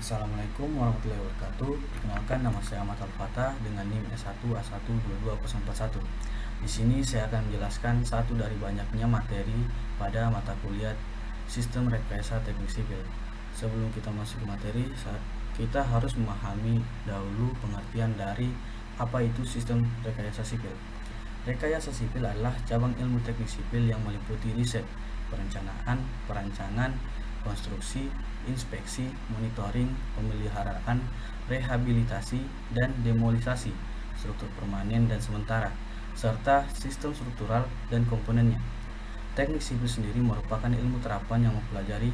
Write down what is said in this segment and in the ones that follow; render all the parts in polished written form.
Assalamualaikum warahmatullahi wabarakatuh. Perkenalkan, nama saya Ahmad Al-Fatah dengan NIM S1A1224041. Di sini saya akan menjelaskan satu dari banyaknya materi pada mata kuliah Sistem Rekayasa Teknik Sipil. Sebelum kita masuk ke materi, kita harus memahami dahulu pengertian dari apa itu sistem rekayasa sipil. Rekayasa sipil adalah cabang ilmu teknik sipil yang meliputi riset, perencanaan, perancangan, konstruksi, inspeksi, monitoring, pemeliharaan, rehabilitasi, dan demolisasi, struktur permanen dan sementara, serta sistem struktural dan komponennya. Teknik sipil sendiri merupakan ilmu terapan yang mempelajari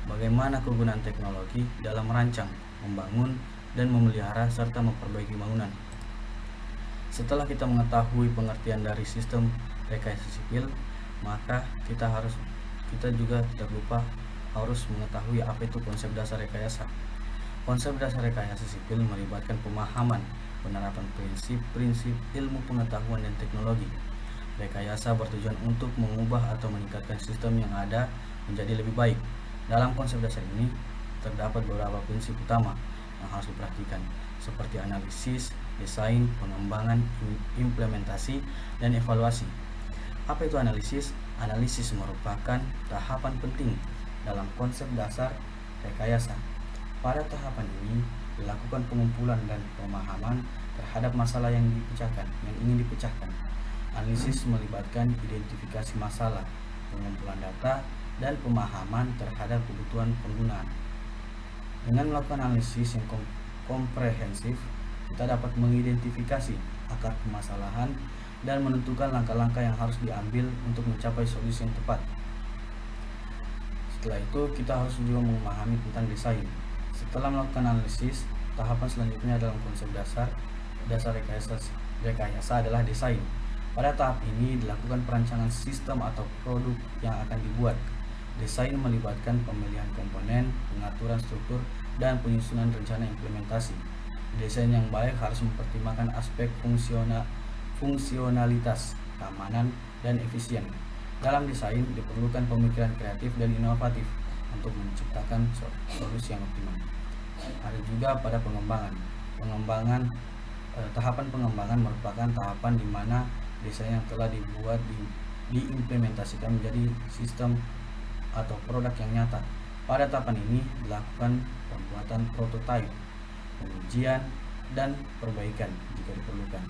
bagaimana kegunaan teknologi dalam merancang, membangun, dan memelihara serta memperbaiki bangunan. Setelah kita mengetahui pengertian dari sistem rekayasa sipil, maka kita juga tidak lupa harus mengetahui apa itu konsep dasar rekayasa. Konsep dasar rekayasa sipil melibatkan pemahaman, penerapan prinsip-prinsip ilmu pengetahuan dan teknologi. Rekayasa bertujuan untuk mengubah atau meningkatkan sistem yang ada menjadi lebih baik. Dalam konsep dasar ini terdapat beberapa prinsip utama yang harus diperhatikan, seperti analisis, desain, pengembangan, implementasi, dan evaluasi. Apa itu analisis? Analisis merupakan tahapan penting dalam konsep dasar rekayasa. Pada tahapan ini dilakukan pengumpulan dan pemahaman terhadap masalah yang ingin dipecahkan. Analisis melibatkan identifikasi masalah, pengumpulan data, dan pemahaman terhadap kebutuhan penggunaan. Dengan melakukan analisis yang komprehensif, kita dapat mengidentifikasi akar permasalahan dan menentukan langkah-langkah yang harus diambil untuk mencapai solusi yang tepat. Setelah itu, kita harus juga memahami tentang desain. Setelah melakukan analisis, tahapan selanjutnya dalam konsep dasar rekayasa adalah desain. Pada tahap ini dilakukan perancangan sistem atau produk yang akan dibuat. Desain melibatkan pemilihan komponen, pengaturan struktur, dan penyusunan rencana implementasi. Desain yang baik harus mempertimbangkan aspek fungsionalitas, keamanan, dan efisien. Dalam desain diperlukan pemikiran kreatif dan inovatif untuk menciptakan solusi yang optimal. Ada juga pada pengembangan. Tahapan pengembangan merupakan tahapan di mana desain yang telah dibuat diimplementasikan menjadi sistem atau produk yang nyata. Pada tahapan ini dilakukan pembuatan prototipe, pengujian, dan perbaikan jika diperlukan.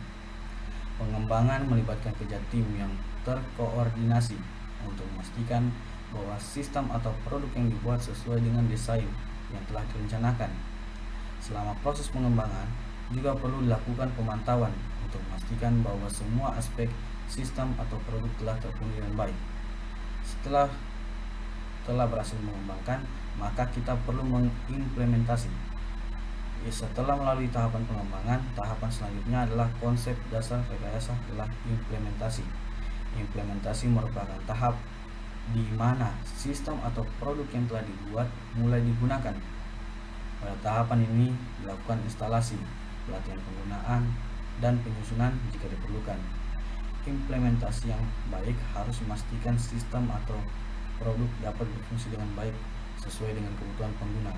Pengembangan melibatkan kerja tim yang terkoordinasi untuk memastikan bahwa sistem atau produk yang dibuat sesuai dengan desain yang telah direncanakan. Selama proses pengembangan juga perlu dilakukan pemantauan untuk memastikan bahwa semua aspek sistem atau produk telah terpenuhi dengan baik. Setelah berhasil mengembangkan, maka kita perlu mengimplementasi. Setelah melalui tahapan pengembangan, tahapan selanjutnya adalah konsep dasar rekayasa adalah implementasi. Implementasi merupakan tahap di mana sistem atau produk yang telah dibuat mulai digunakan. Pada tahapan ini dilakukan instalasi, pelatihan penggunaan, dan penyusunan jika diperlukan. Implementasi yang baik harus memastikan sistem atau produk dapat berfungsi dengan baik sesuai dengan kebutuhan pengguna.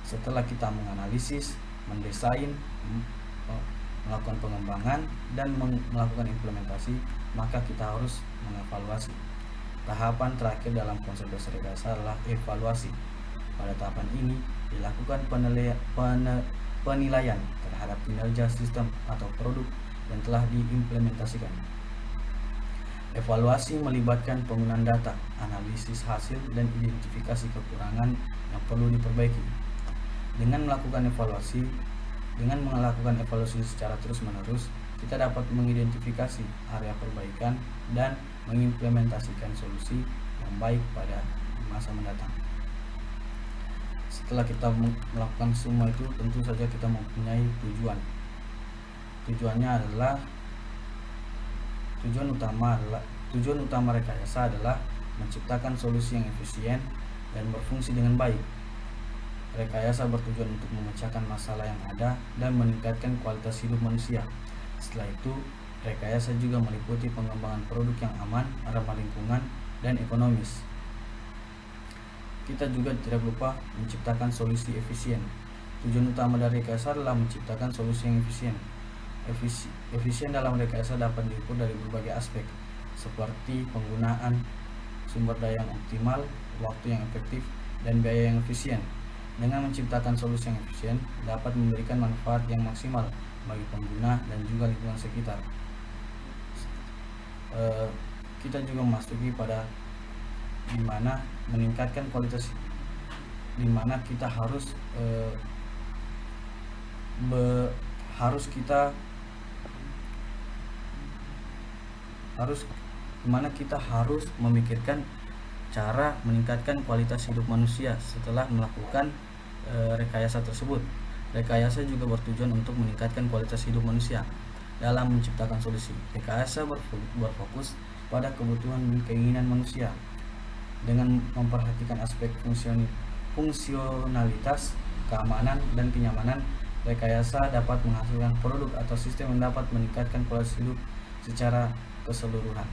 Setelah kita menganalisis, mendesain, melakukan pengembangan, dan melakukan implementasi, maka kita harus mengevaluasi. Tahapan terakhir dalam konsep dasar rekayasa adalah evaluasi. Pada tahapan ini dilakukan penilaian terhadap kinerja sistem atau produk yang telah diimplementasikan. Evaluasi melibatkan penggunaan data, analisis hasil, dan identifikasi kekurangan yang perlu diperbaiki. Dengan melakukan evaluasi secara terus-menerus, kita dapat mengidentifikasi area perbaikan dan mengimplementasikan solusi yang baik pada masa mendatang. Setelah kita melakukan semua itu, tentu saja kita mempunyai tujuan. Tujuan utama rekayasa adalah menciptakan solusi yang efisien dan berfungsi dengan baik. Rekayasa bertujuan untuk memecahkan masalah yang ada dan meningkatkan kualitas hidup manusia. Setelah itu, rekayasa juga meliputi pengembangan produk yang aman, ramah lingkungan, dan ekonomis. Kita juga tidak lupa menciptakan solusi efisien. Tujuan utama dari rekayasa adalah menciptakan solusi yang efisien. Efisien dalam rekayasa dapat diukur dari berbagai aspek, seperti penggunaan sumber daya yang optimal, waktu yang efektif, dan biaya yang efisien. Dengan menciptakan solusi yang efisien, dapat memberikan manfaat yang maksimal bagi pengguna dan juga lingkungan sekitar. Kita juga memasuki pada dimana meningkatkan kualitas, dimana kita harus memikirkan cara meningkatkan kualitas hidup manusia setelah melakukan rekayasa tersebut. Rekayasa juga bertujuan untuk meningkatkan kualitas hidup manusia dalam menciptakan solusi. Rekayasa berfokus pada kebutuhan dan keinginan manusia dengan memperhatikan aspek fungsionalitas, keamanan, dan kenyamanan. Rekayasa dapat menghasilkan produk atau sistem yang dapat meningkatkan kualitas hidup secara keseluruhan.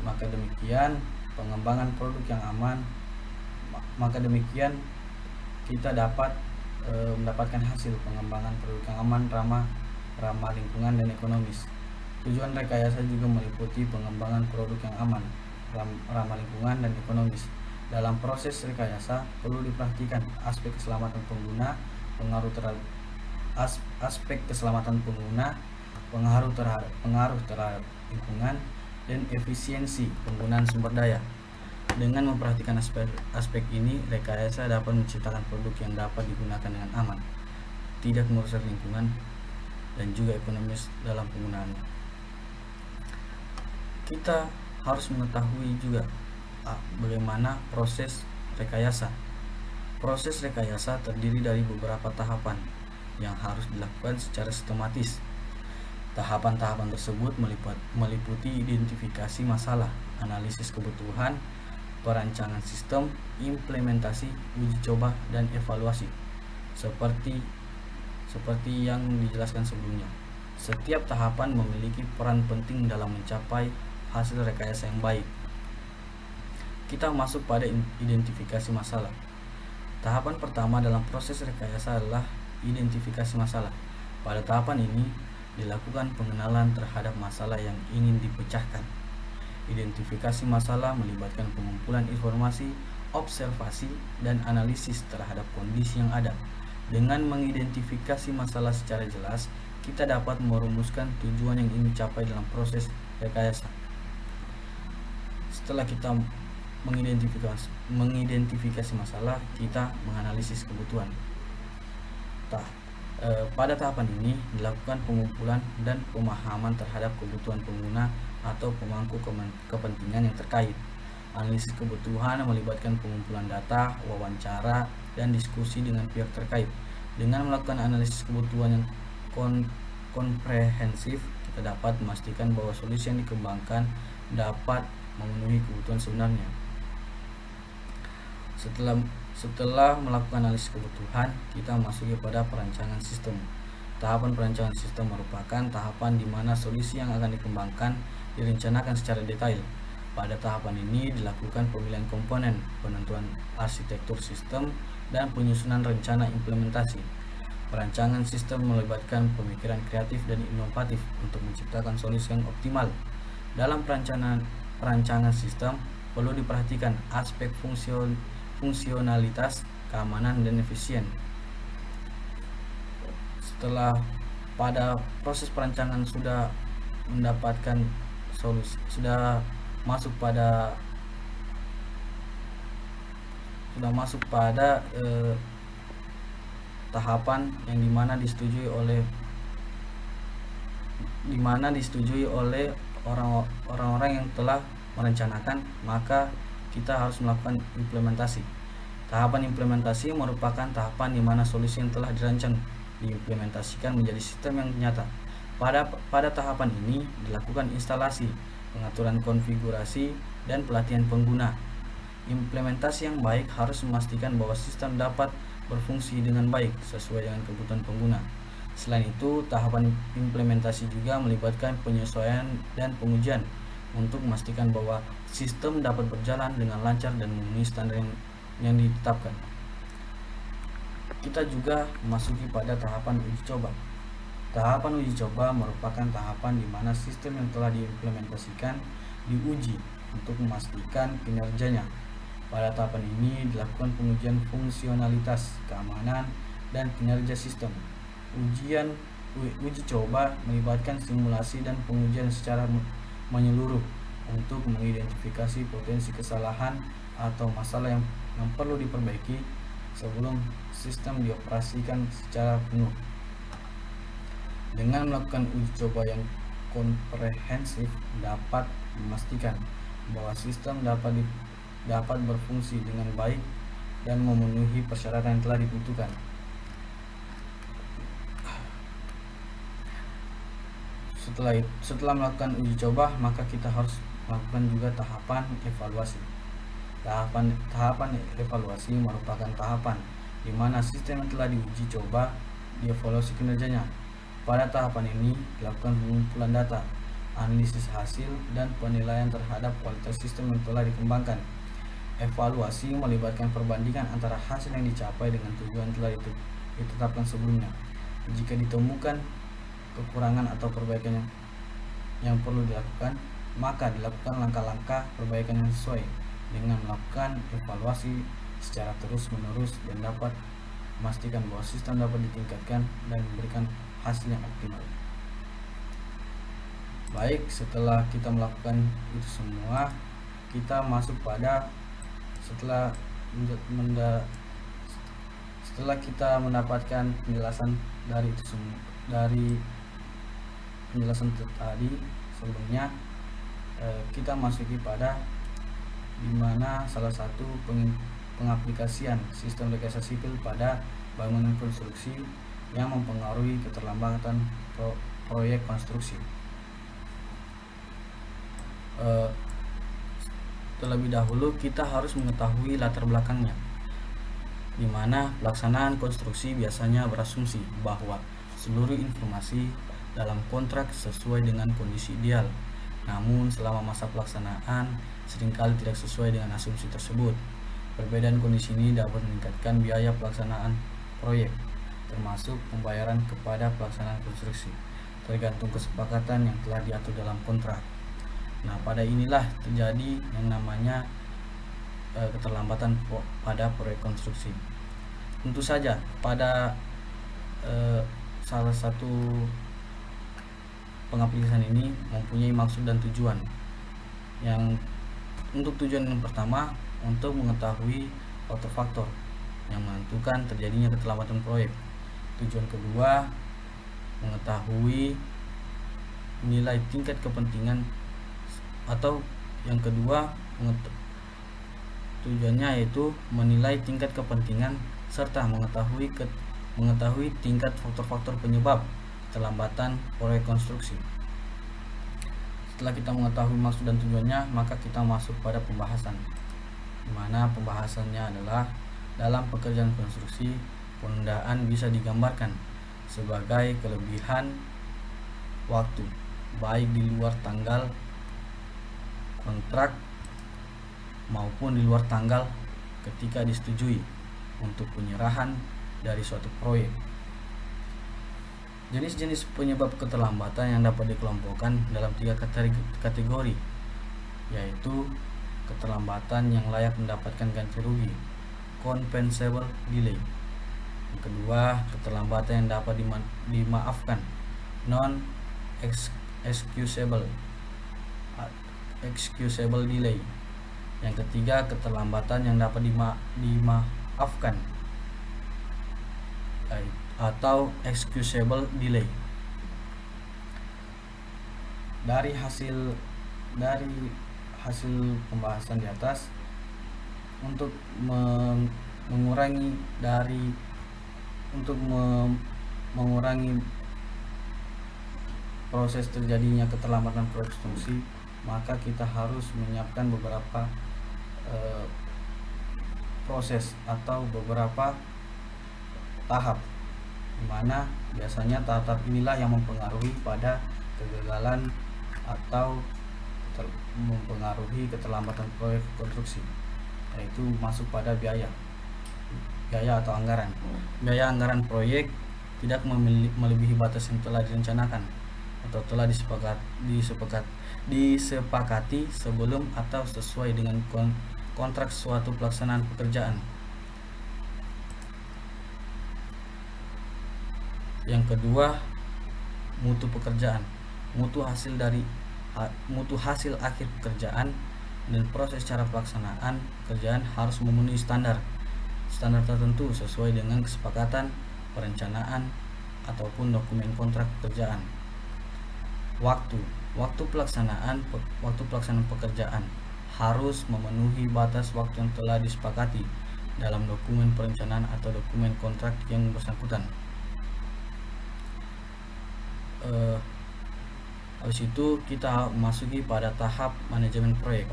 Maka demikian pengembangan produk yang aman. Maka demikian kita dapat mendapatkan hasil pengembangan produk yang aman, ramah lingkungan dan ekonomis. Tujuan rekayasa juga meliputi pengembangan produk yang aman, ramah lingkungan dan ekonomis. Dalam proses rekayasa perlu diperhatikan aspek keselamatan pengguna, pengaruh terhadap lingkungan, dan efisiensi penggunaan sumber daya. Dengan memperhatikan aspek ini, rekayasa dapat menciptakan produk yang dapat digunakan dengan aman, tidak merusak lingkungan, dan juga ekonomis dalam penggunaannya. Kita harus mengetahui juga bagaimana proses rekayasa. Proses rekayasa terdiri dari beberapa tahapan yang harus dilakukan secara sistematis. Tahapan-tahapan tersebut meliputi identifikasi masalah, analisis kebutuhan, perancangan sistem, implementasi, uji coba, dan evaluasi. Seperti yang dijelaskan sebelumnya, setiap tahapan memiliki peran penting dalam mencapai hasil rekayasa yang baik. Kita masuk pada identifikasi masalah. Tahapan pertama dalam proses rekayasa adalah identifikasi masalah. Pada tahapan ini dilakukan pengenalan terhadap masalah yang ingin dipecahkan. Identifikasi masalah melibatkan pengumpulan informasi, observasi, dan analisis terhadap kondisi yang ada. Dengan mengidentifikasi masalah secara jelas, kita dapat merumuskan tujuan yang ingin dicapai dalam proses rekayasa. Setelah kita mengidentifikasi masalah, kita menganalisis kebutuhan. Pada tahapan ini dilakukan pengumpulan dan pemahaman terhadap kebutuhan pengguna atau pemangku kepentingan yang terkait. Analisis kebutuhan melibatkan pengumpulan data, wawancara, dan diskusi dengan pihak terkait. Dengan melakukan analisis kebutuhan yang komprehensif, kita dapat memastikan bahwa solusi yang dikembangkan dapat memenuhi kebutuhan sebenarnya. Setelah melakukan analisis kebutuhan, kita memasuki pada perancangan sistem. Tahapan perancangan sistem merupakan tahapan di mana solusi yang akan dikembangkan direncanakan secara detail. Pada tahapan ini dilakukan pemilihan komponen, penentuan arsitektur sistem, dan penyusunan rencana implementasi. Perancangan sistem melibatkan pemikiran kreatif dan inovatif untuk menciptakan solusi yang optimal. Dalam perancangan sistem perlu diperhatikan aspek fungsionalitas, keamanan, dan efisien. Setelah pada proses perancangan sudah mendapatkan solusi, sudah masuk pada tahapan yang dimana disetujui oleh orang-orang yang telah merencanakan, maka kita harus melakukan implementasi. Tahapan implementasi merupakan tahapan di mana solusi yang telah dirancang diimplementasikan menjadi sistem yang nyata. Pada tahapan ini dilakukan instalasi, pengaturan konfigurasi, dan pelatihan pengguna. Implementasi yang baik harus memastikan bahwa sistem dapat berfungsi dengan baik sesuai dengan kebutuhan pengguna. Selain itu, tahapan implementasi juga melibatkan penyesuaian dan pengujian untuk memastikan bahwa sistem dapat berjalan dengan lancar dan memenuhi standar yang ditetapkan. kita juga memasuki pada tahapan uji coba. Tahapan uji coba merupakan tahapan di mana sistem yang telah diimplementasikan diuji untuk memastikan kinerjanya. Pada tahapan ini dilakukan pengujian fungsionalitas, keamanan, dan kinerja sistem. Uji coba melibatkan simulasi dan pengujian secara menyeluruh untuk mengidentifikasi potensi kesalahan atau masalah yang perlu diperbaiki sebelum sistem dioperasikan secara penuh. Dengan melakukan uji coba yang komprehensif dapat memastikan bahwa sistem dapat berfungsi dengan baik dan memenuhi persyaratan yang telah ditentukan. Setelah melakukan uji coba, maka kita harus melakukan juga tahapan evaluasi. Tahapan evaluasi merupakan tahapan di mana sistem yang telah diuji coba dievaluasi kinerjanya. Pada tahapan ini dilakukan pengumpulan data, analisis hasil, dan penilaian terhadap kualitas sistem yang telah dikembangkan. Evaluasi melibatkan perbandingan antara hasil yang dicapai dengan tujuan telah ditetapkan sebelumnya. Jika ditemukan kekurangan atau perbaikan yang perlu dilakukan, maka dilakukan langkah-langkah perbaikan yang sesuai dengan melakukan evaluasi secara terus-menerus dan dapat memastikan bahwa sistem dapat ditingkatkan dan memberikan hasil yang optimal. Baik, setelah kita melakukan itu semua, kita masuk pada setelah kita mendapatkan penjelasan dari itu semua, dari penjelasan tadi sebelumnya, kita masuki pada dimana salah satu pengaplikasian sistem rekayasa sipil pada bangunan konstruksi yang mempengaruhi keterlambatan proyek konstruksi. Terlebih dahulu kita harus mengetahui latar belakangnya, di mana pelaksanaan konstruksi biasanya berasumsi bahwa seluruh informasi dalam kontrak sesuai dengan kondisi ideal. Namun selama masa pelaksanaan seringkali tidak sesuai dengan asumsi tersebut. Perbedaan kondisi ini dapat meningkatkan biaya pelaksanaan proyek, termasuk pembayaran kepada pelaksanaan konstruksi, tergantung kesepakatan yang telah diatur dalam kontrak. Nah, pada inilah terjadi yang namanya keterlambatan pada proyek konstruksi. Tentu saja pada salah satu pengaplikasian ini mempunyai maksud dan tujuan. Yang untuk tujuan yang pertama, untuk mengetahui faktor-faktor yang menentukan terjadinya keterlambatan proyek. Tujuan kedua, mengetahui nilai tingkat kepentingan, atau yang kedua tujuannya yaitu menilai tingkat kepentingan serta mengetahui tingkat faktor-faktor penyebab keterlambatan proyek konstruksi. Setelah kita mengetahui maksud dan tujuannya, maka kita masuk pada pembahasan, di mana pembahasannya adalah dalam pekerjaan konstruksi, penundaan bisa digambarkan sebagai kelebihan waktu, baik di luar tanggal kontrak maupun di luar tanggal ketika disetujui untuk penyerahan dari suatu proyek. Jenis-jenis penyebab keterlambatan yang dapat dikelompokkan dalam 3 kategori, yaitu keterlambatan yang layak mendapatkan ganti rugi, compensable delay. Yang kedua, keterlambatan yang dapat dimaafkan, non excusable delay. Yang ketiga, keterlambatan yang dapat dimaafkan atau excusable delay. Dari hasil pembahasan di atas, untuk mengurangi proses terjadinya keterlambatan proyek konstruksi, maka kita harus menyiapkan beberapa proses atau beberapa tahap, di mana biasanya tahap-tahap inilah yang mempengaruhi pada kegagalan atau mempengaruhi keterlambatan proyek konstruksi, yaitu masuk pada biaya. biaya atau anggaran. Biaya anggaran proyek tidak melebihi batas yang telah direncanakan atau telah disepakati sebelum atau sesuai dengan kontrak suatu pelaksanaan pekerjaan. Yang kedua, mutu pekerjaan. Mutu hasil akhir pekerjaan dan proses cara pelaksanaan pekerjaan harus memenuhi standar tertentu sesuai dengan kesepakatan, perencanaan, ataupun dokumen kontrak pekerjaan. Waktu pelaksanaan pekerjaan harus memenuhi batas waktu yang telah disepakati dalam dokumen perencanaan atau dokumen kontrak yang bersangkutan. Habis itu kita masuki pada tahap manajemen proyek.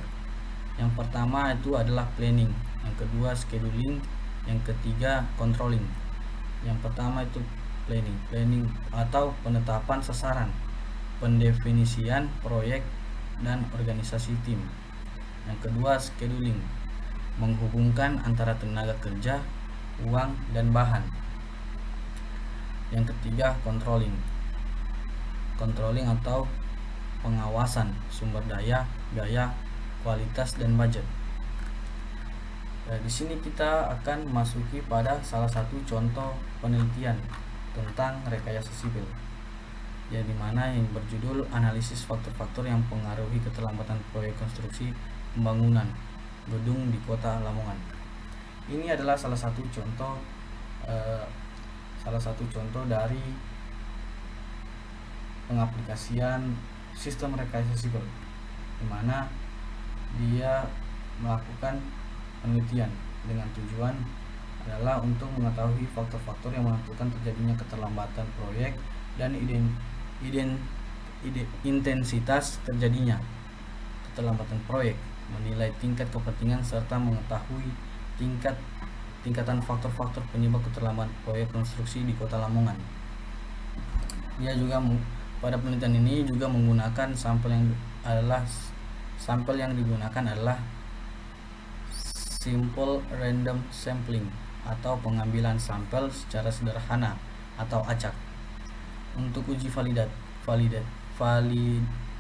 Yang pertama itu adalah planning, yang kedua scheduling, yang ketiga controlling. Yang pertama itu planning atau penetapan sasaran, pendefinisian proyek dan organisasi tim. Yang kedua scheduling, menghubungkan antara tenaga kerja, uang dan bahan. Yang ketiga controlling atau pengawasan sumber daya, biaya, kualitas dan budget. Di sini kita akan masuki pada salah satu contoh penelitian tentang rekayasa sipil, yang dimana yang berjudul analisis faktor-faktor yang mempengaruhi keterlambatan proyek konstruksi pembangunan gedung di Kota Lamongan. Ini adalah salah satu contoh dari pengaplikasian sistem rekayasa sipil, di mana dia melakukan penelitian dengan tujuan adalah untuk mengetahui faktor-faktor yang menentukan terjadinya keterlambatan proyek dan intensitas terjadinya keterlambatan proyek, menilai tingkat kepentingan serta mengetahui tingkatan faktor-faktor penyebab keterlambatan proyek konstruksi di Kota Lamongan. Dia juga pada penelitian ini juga menggunakan sampel yang digunakan adalah simple random sampling atau pengambilan sampel secara sederhana atau acak. Untuk uji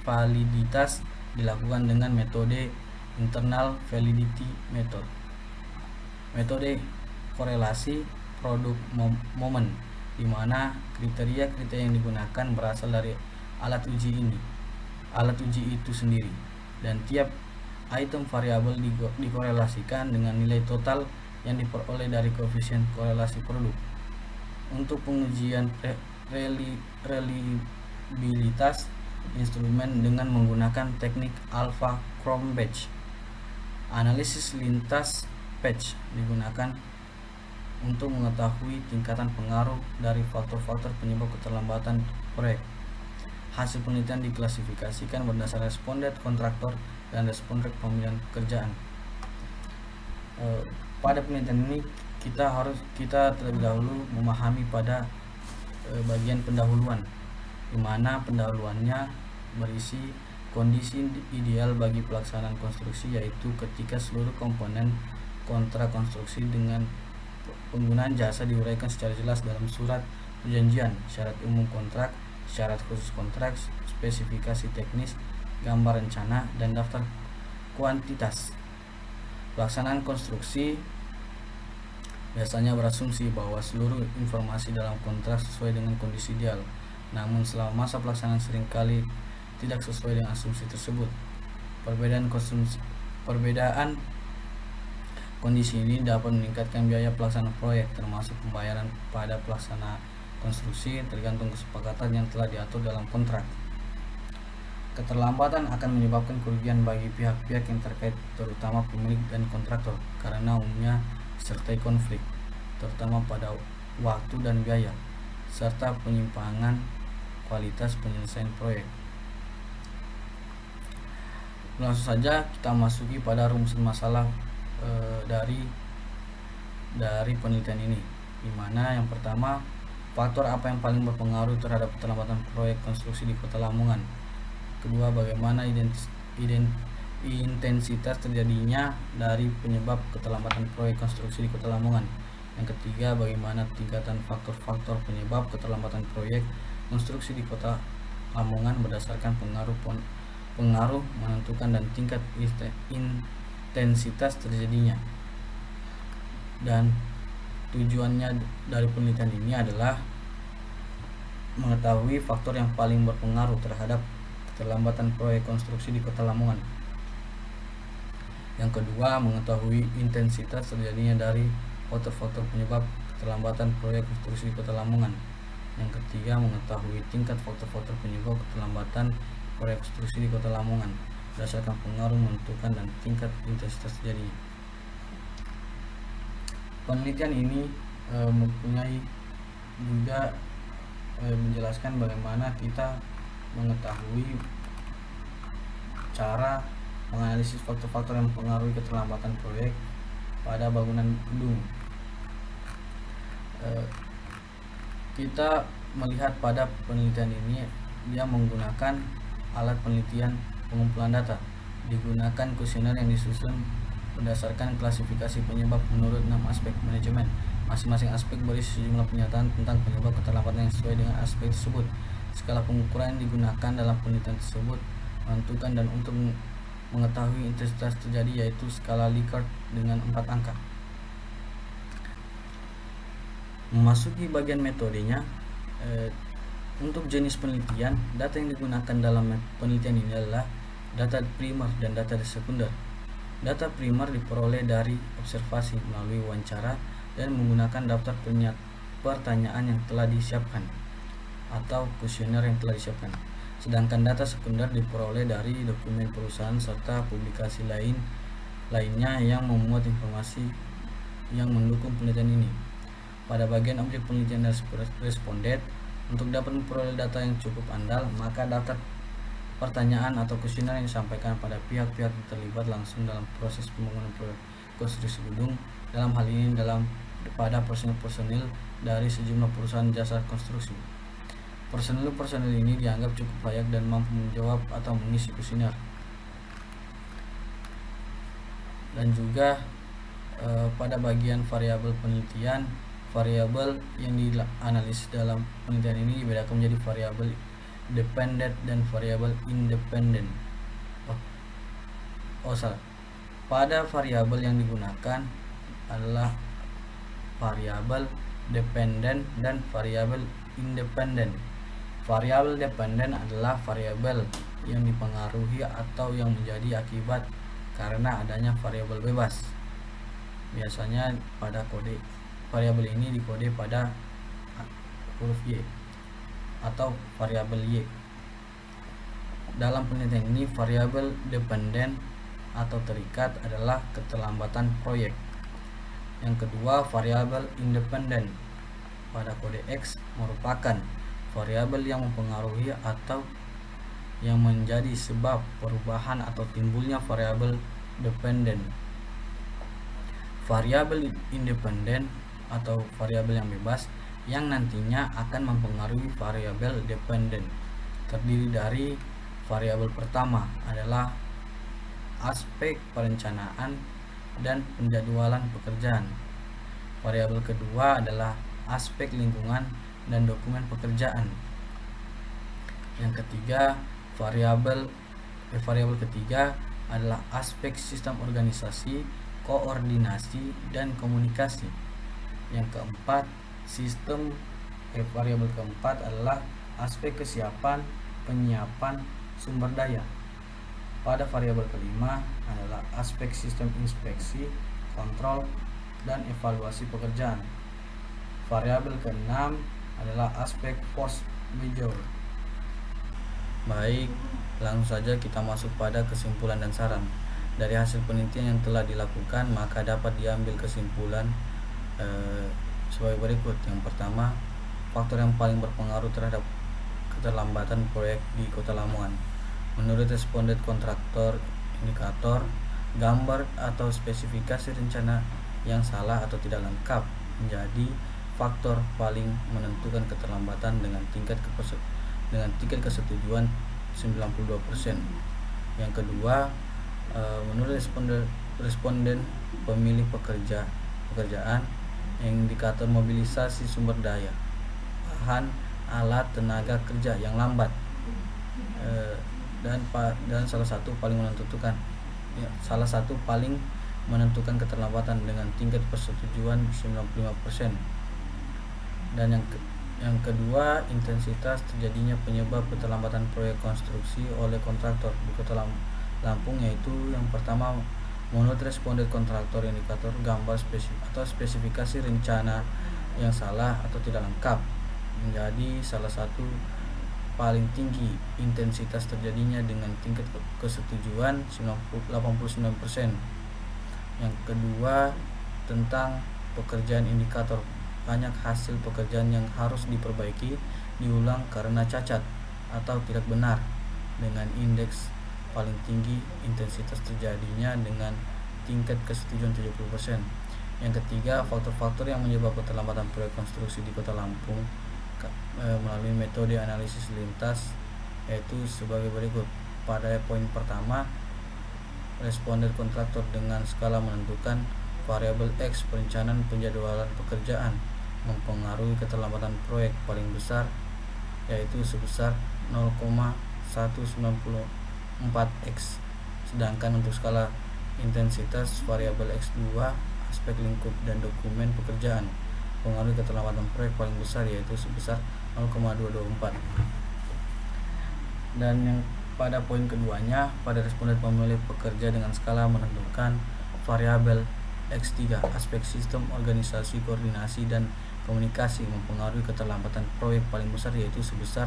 validitas dilakukan dengan metode internal validity method, metode korelasi produk momen, di mana kriteria yang digunakan berasal dari alat uji itu sendiri, dan tiap item variabel dikorelasikan dengan nilai total yang diperoleh dari koefisien korelasi produk. Untuk pengujian reliabilitas instrumen dengan menggunakan teknik alpha chrome batch, analisis lintas batch digunakan untuk mengetahui tingkatan pengaruh dari faktor-faktor penyebab keterlambatan proyek. Hasil penelitian diklasifikasikan berdasarkan responden kontraktor dan responden pemilihan pekerjaan. Pada penelitian ini kita terlebih dahulu memahami pada bagian pendahuluan, di mana pendahuluannya berisi kondisi ideal bagi pelaksanaan konstruksi, yaitu ketika seluruh komponen kontrak konstruksi dengan penggunaan jasa diuraikan secara jelas dalam surat perjanjian, syarat umum kontrak, syarat khusus kontrak, spesifikasi teknis, gambar rencana, dan daftar kuantitas. Pelaksanaan konstruksi biasanya berasumsi bahwa seluruh informasi dalam kontrak sesuai dengan kondisi ideal, namun selama masa pelaksanaan seringkali tidak sesuai dengan asumsi tersebut. Perbedaan kondisi ini dapat meningkatkan biaya pelaksanaan proyek, termasuk pembayaran pada pelaksana konstruksi tergantung kesepakatan yang telah diatur dalam kontrak. Keterlambatan akan menyebabkan kerugian bagi pihak-pihak yang terkait, terutama pemilik dan kontraktor, karena umumnya disertai konflik, terutama pada waktu dan biaya, serta penyimpangan kualitas penyelesaian proyek. Langsung saja kita masuki pada rumusan masalah dari penelitian ini, di mana yang pertama, faktor apa yang paling berpengaruh terhadap keterlambatan proyek konstruksi di Kota Lamongan. Kedua, bagaimana intensitas terjadinya dari penyebab keterlambatan proyek konstruksi di Kota Lamongan. Yang ketiga, bagaimana tingkatan faktor-faktor penyebab keterlambatan proyek konstruksi di Kota Lamongan berdasarkan pengaruh menentukan dan tingkat intensitas terjadinya. Dan tujuannya dari penelitian ini adalah mengetahui faktor yang paling berpengaruh terhadap keterlambatan proyek konstruksi di Kota Lamongan. Yang kedua, mengetahui intensitas terjadinya dari faktor-faktor penyebab keterlambatan proyek konstruksi di Kota Lamongan. Yang ketiga, mengetahui tingkat faktor-faktor penyebab keterlambatan proyek konstruksi di Kota Lamongan berdasarkan pengaruh menentukan dan tingkat intensitas terjadinya. Penelitian ini mempunyai juga menjelaskan bagaimana kita mengetahui cara menganalisis faktor-faktor yang mempengaruhi keterlambatan proyek pada bangunan gedung. Kita melihat pada penelitian ini dia menggunakan alat penelitian pengumpulan data. Digunakan kuesioner yang disusun berdasarkan klasifikasi penyebab menurut 6 aspek manajemen. Masing-masing aspek berisi sejumlah pernyataan tentang penyebab keterlambatan yang sesuai dengan aspek tersebut. Skala pengukuran yang digunakan dalam penelitian tersebut menentukan dan untuk mengetahui intensitas terjadi yaitu skala Likert dengan 4 angka. Memasuki bagian metodenya, untuk jenis penelitian, data yang digunakan dalam penelitian ini adalah data primer dan data sekunder. Data primer diperoleh dari observasi melalui wawancara dan menggunakan daftar pertanyaan yang telah disiapkan atau kuesioner yang telah disiapkan. Sedangkan data sekunder diperoleh dari dokumen perusahaan serta publikasi lainnya yang memuat informasi yang mendukung penelitian ini. Pada bagian objek penelitian dan responden, untuk dapat memperoleh data yang cukup andal, maka daftar pertanyaan atau kuesioner yang disampaikan pada pihak-pihak yang terlibat langsung dalam proses pembangunan proyek konstruksi gedung, dalam hal ini pada personil dari sejumlah perusahaan jasa konstruksi. Personil ini dianggap cukup layak dan mampu menjawab atau mengisi kuesioner. Dan juga pada bagian variabel penelitian, variabel yang dianalisis dalam penelitian ini dibedakan menjadi variabel dependent dan variabel independent. Pada variabel yang digunakan adalah variabel dependent dan variabel independent. Variabel dependent adalah variabel yang dipengaruhi atau yang menjadi akibat karena adanya variabel bebas. Biasanya pada kode variabel ini dikode pada huruf Y atau variabel Y. Dalam penelitian ini, variabel dependent atau terikat adalah keterlambatan proyek. Yang kedua, variabel independen pada kode X merupakan variabel yang mempengaruhi atau yang menjadi sebab perubahan atau timbulnya variabel dependen. Variabel independen atau variabel yang bebas yang nantinya akan mempengaruhi variabel dependen terdiri dari variabel pertama adalah aspek perencanaan dan penjadwalan pekerjaan. Variabel kedua adalah aspek lingkungan dan dokumen pekerjaan. Yang ketiga, variabel ketiga adalah aspek sistem organisasi, koordinasi, dan komunikasi. Yang keempat, variabel keempat adalah aspek kesiapan, penyiapan sumber daya. Pada variabel kelima adalah aspek sistem inspeksi, kontrol, dan evaluasi pekerjaan. Variabel keenam adalah aspek force majeure. Baik, langsung saja kita masuk pada kesimpulan dan saran. Dari hasil penelitian yang telah dilakukan, maka dapat diambil kesimpulan sebagai berikut. Yang pertama, faktor yang paling berpengaruh terhadap keterlambatan proyek di Kota Lamongan. Menurut responden kontraktor, indikator, gambar atau spesifikasi rencana yang salah atau tidak lengkap menjadi faktor paling menentukan keterlambatan dengan tingkat kesetujuan 92%. Yang kedua, menurut responden pemilih pekerjaan, indikator mobilisasi sumber daya, bahan, alat, tenaga kerja yang lambat, dan salah satu paling menentukan keterlambatan dengan tingkat persetujuan 95%. Dan yang kedua, intensitas terjadinya penyebab keterlambatan proyek konstruksi oleh kontraktor di Kota Lampung, yaitu yang pertama, menurut responden kontraktor, indikator gambar spesifikasi rencana yang salah atau tidak lengkap menjadi salah satu paling tinggi intensitas terjadinya dengan tingkat kesetujuan 89%. Yang kedua, tentang pekerjaan indikator, banyak hasil pekerjaan yang harus diperbaiki diulang karena cacat atau tidak benar dengan indeks paling tinggi intensitas terjadinya dengan tingkat kesetujuan 70%. Yang ketiga, faktor-faktor yang menyebabkan keterlambatan proyek konstruksi di Kota Lampung melalui metode analisis lintas, yaitu sebagai berikut. Pada poin pertama, responden kontraktor dengan skala menentukan variabel X perencanaan penjadwalan pekerjaan mempengaruhi keterlambatan proyek paling besar, yaitu sebesar 0,194x. Sedangkan untuk skala intensitas variabel X2 aspek lingkup dan dokumen pekerjaan pengaruhi keterlambatan proyek paling besar, yaitu sebesar 0,224. Dan yang pada poin keduanya, pada responden pemilih pekerja dengan skala menentukan variabel X3 aspek sistem organisasi koordinasi dan komunikasi mempengaruhi keterlambatan proyek paling besar, yaitu sebesar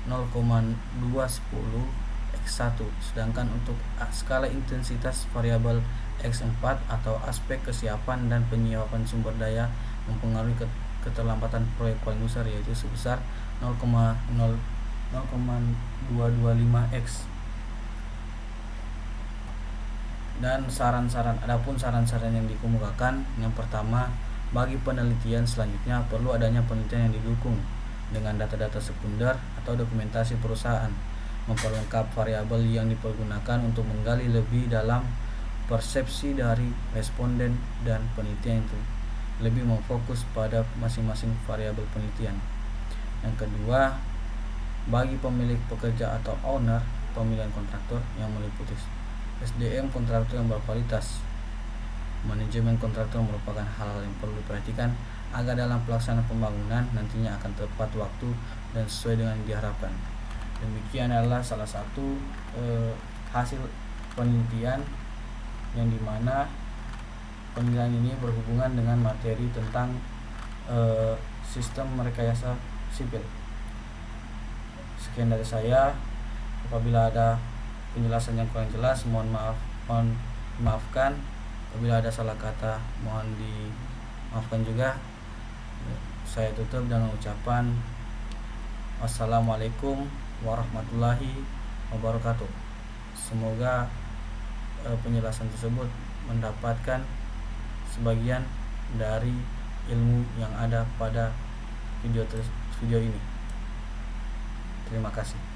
0,210x1. Sedangkan untuk skala intensitas variabel X4 atau aspek kesiapan dan penyiapan sumber daya mempengaruhi keterlambatan proyek paling besar, yaitu sebesar 0,225x. Dan adapun saran-saran yang dikemukakan, yang pertama, bagi penelitian selanjutnya perlu adanya penelitian yang didukung dengan data-data sekunder atau dokumentasi perusahaan, memperlengkap variabel yang dipergunakan untuk menggali lebih dalam persepsi dari responden, dan penelitian itu lebih memfokus pada masing-masing variabel penelitian. Yang kedua, bagi pemilik pekerja atau owner pemilihan kontraktor yang meliputi SDM kontraktor yang berkualitas, manajemen kontraktor merupakan hal yang perlu diperhatikan agar dalam pelaksanaan pembangunan nantinya akan tepat waktu dan sesuai dengan yang diharapkan. Demikian adalah salah satu hasil penelitian yang dimana penilaian ini berhubungan dengan materi tentang sistem rekayasa sipil. Sekian dari saya. Apabila ada penjelasan yang kurang jelas, mohon maafkan. Apabila ada salah kata, mohon dimaafkan juga. Saya tutup dengan ucapan wassalamualaikum warahmatullahi wabarakatuh. Semoga penjelasan tersebut mendapatkan sebagian dari ilmu yang ada pada video ini. Terima kasih.